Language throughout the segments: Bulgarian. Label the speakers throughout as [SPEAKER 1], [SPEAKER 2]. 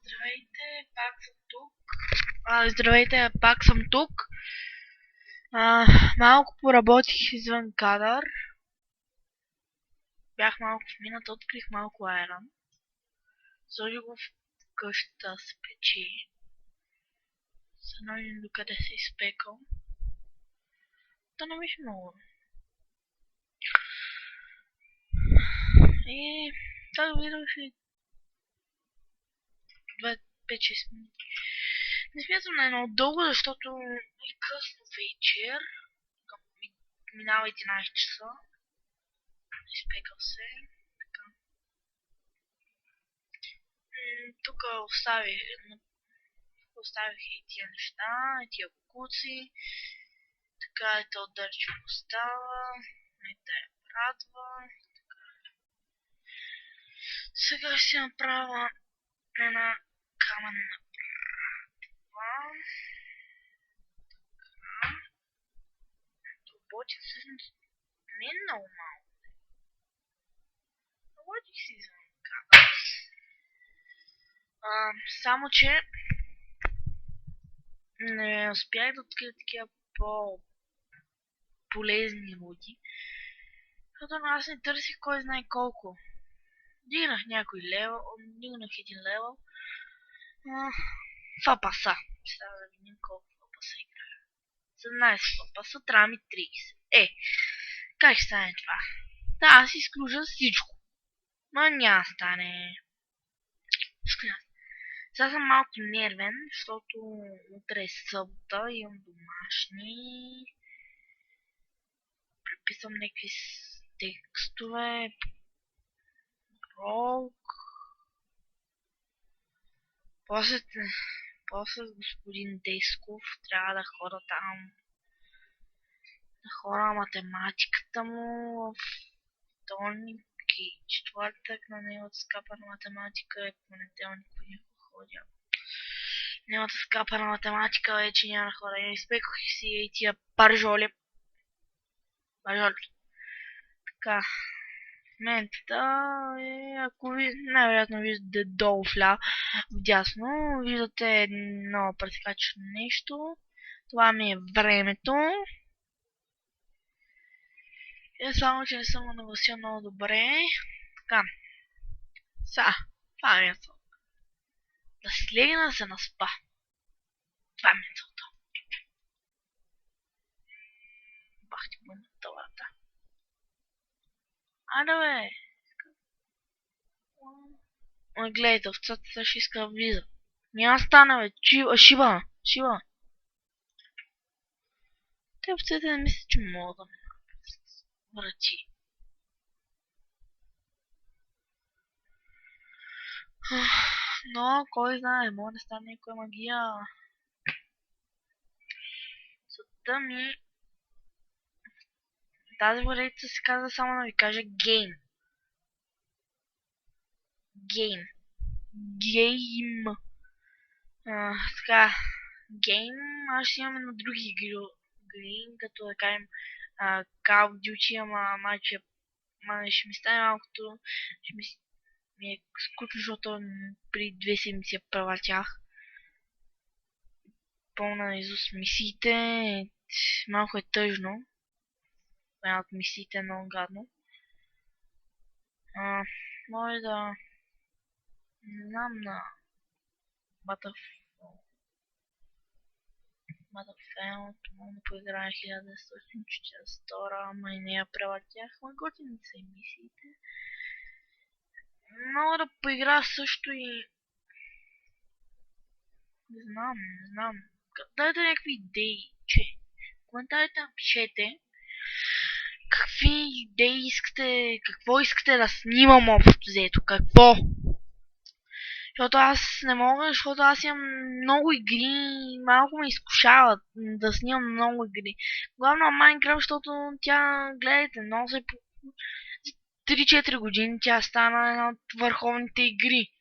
[SPEAKER 1] Здравейте, пак съм тук. Здравейте, пак съм тук. Малко поработих извън кадър. Бях малко в мината, открих малко айрон. Сложих го в къщата с печи. С едно и докъде се изпекал. То не беше много. И сега видях и 5-6 минути. Не смятам едно дълго, защото е късно вечер. Минава 11 часа. Изпекал се. Така. Тук оставих и тия неща, и тия кукуци. Така ето дърчо остава. И те радва. Сега ще направя една каменна братва. Работих всъщност не много малко. Работих си извън кадър. Само че не успях да открия такива по-полезни роди. Защото аз не търсих кой знае колко. Дигнах някой левел, дигнах един левел. Това паса. Сега да видим колко това паса играе. 17 това паса, трябва ми 30. Как ще стане това? Да, аз изключа всичко. Но няма стане. Сега съм малко нервен, защото утре е събота, имам домашни. Преписвам някакви текстове. Рок. После с господин Десков трябва да ходя там. Да ходя математиката му в вторник и четвъртък на неговата скапа на математика и понеделник ходя. Неговата скапа на математика вече няма да ходя. Изпекох си и тия паржоли. Така. В момента ако ви най-вероятно виждате долу вдясно, виждате едно прескачано нещо. Това ми е времето. Само че не съм го нагласил много добре. Така. Това ми е целта. Да си легна да се наспа. Това ми е целта. Бах ти му на тавата. Айде бе. Гледайте, овцата сега ще иска да влиза. Няма стане бе. Шиба. Те овцете не мисля, че могат да ме врати. Но, кой знае, може да стане някоя магия. Целта ми... Тази валица се казва само да ви кажа гейм. Така, гейм, аз ще имаме на други игри, като да кажем Call of Duty, ама ще ми стане малкото, ми е скучно, защото при 2 седмици превъртях пълна изус мисиите, малко е тъжно. Една от мисиите е много гадно. Може да... Не знам на... Battlefield, мога да поиграя 1942, ама и не я превъртях, ма готини са и мисиите. Мога да поиграя също и... Не знам. Дайте някакви идеи, че... Коментарите напишете. Какви идеи искате, какво искате да снимам общо взето, какво? Защото аз не мога, защото аз имам много игри и малко ме изкушават да снимам много игри. Главно Майнкрафт, защото тя, гледайте, много се... 3-4 години тя стана една от върховните игри.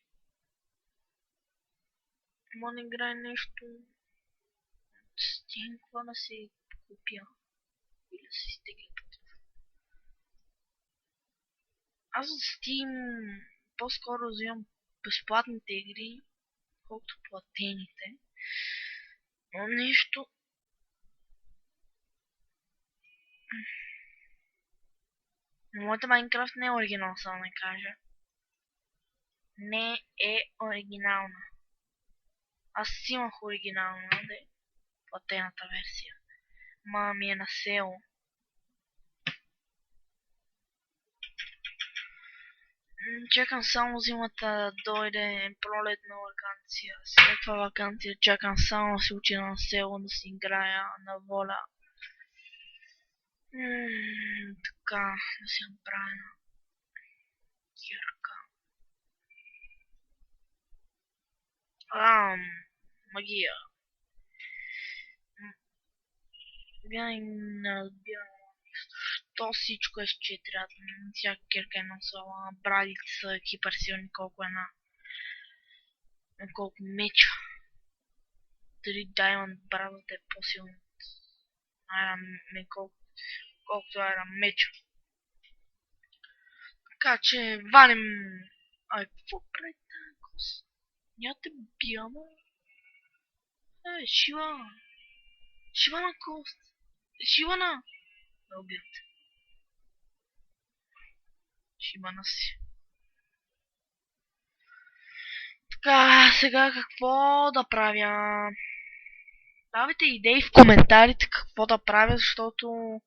[SPEAKER 1] Може да играе нещо... Steam, какво да се купя? Или да се изтегля по телефона. Аз от Steam по-скоро взимам безплатните игри. колкото платените. Но нещо... Моята Майнкрафт не е оригинална, само да кажа. Не е оригинална. Аз си имах оригинална, да е платената версия. Ма ми е на село. Чакам само зимата да дойде пролетна ваканция. След това ваканция чакам само да се учи на село, да си играя на воля. Така, да си направя една кирка. Магия. Винаги не разбирам що всичко е с 4. Всяка кирка е една слава. Брадите са хиперсилни, колко една. Колко меча. Дали Diamond брадата е по-силна от колкото Iron меча. Така че валим... Ай, какво прави тази коса? Няма те бияма. Шивана. Шивана кост. Шивана. Да убият. Шибана си. Така, сега какво да правя? Давайте идеи в коментарите какво да правя, защото...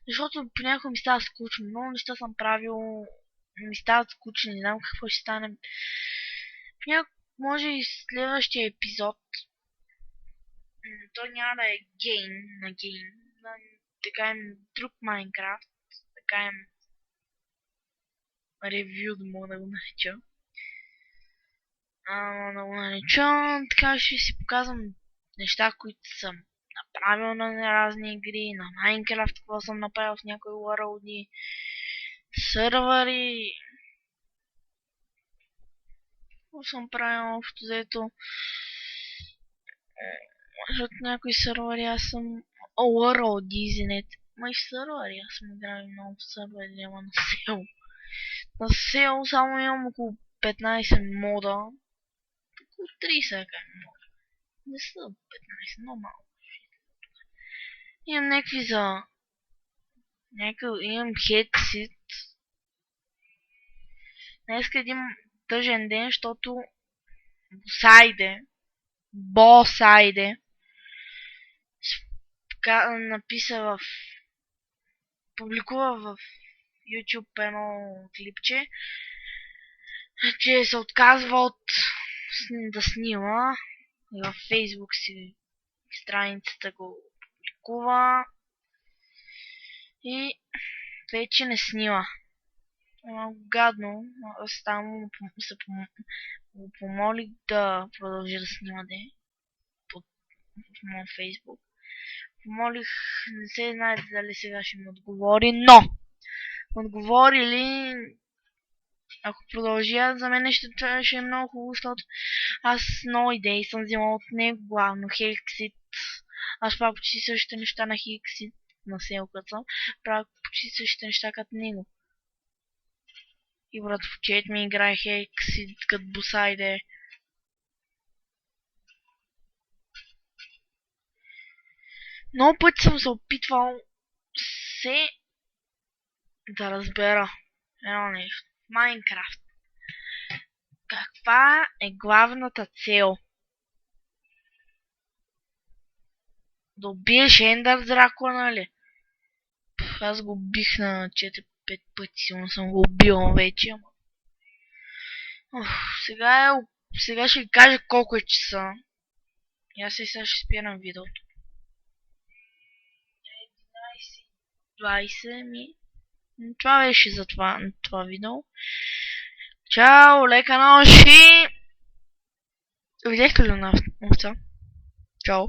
[SPEAKER 1] Защото понякога ми става скучно. Много неща съм правил, ми стават скучни, не знам какво ще стане. Понякога може и следващия епизод. То няма да е гейм. Така им друг Майнкрафт. Така им ревю да мога да го нареча. Да го нареча, така ще си показвам неща, които съм направил на разни игри, на Майнкрафт, какво съм направил в някои world, сървъри. Какво съм правил общо взето. Защото някои сървъри аз съм... World, извинете. Май в сървъри аз съм играл много в сървъри, ама на село. На село само имам около 15 мода. Около 30 мода. Не са 15, но малко. Имам някакви за... Имам хексит. Днеска един тъжен ден, защото Босайде написа публикува в YouTube едно клипче, че се отказва от да снима и във Facebook си страницата го публикува и вече не снима. Гадно, аз там го помолих да продължи да снима в моя Facebook. Помолих, не се знаете дали сега ще ми отговори, но отговори ли, ако продължа, за мен ще е много хубаво, защото аз много идеи съм взимал от него, главно Хексит. Аз правя почти същите неща на Хексит, на селката съм, правя почти същите неща като него. И брат в чет ми играе Хексит като Босайде. Много пъти съм се опитвал да разбера едно нещо. Майнкрафт. Каква е главната цел? Да убиеш Ендър Дракона, нали? Аз го бих на 4-5 пъти, сигурно съм го убил вече. Сега ще ви кажа колко е часа. И аз сега ще спирам видеото. 11:20 ми. Това беше за това видео. Чао, лека нощ и... Видяхте ли на овца? Чао.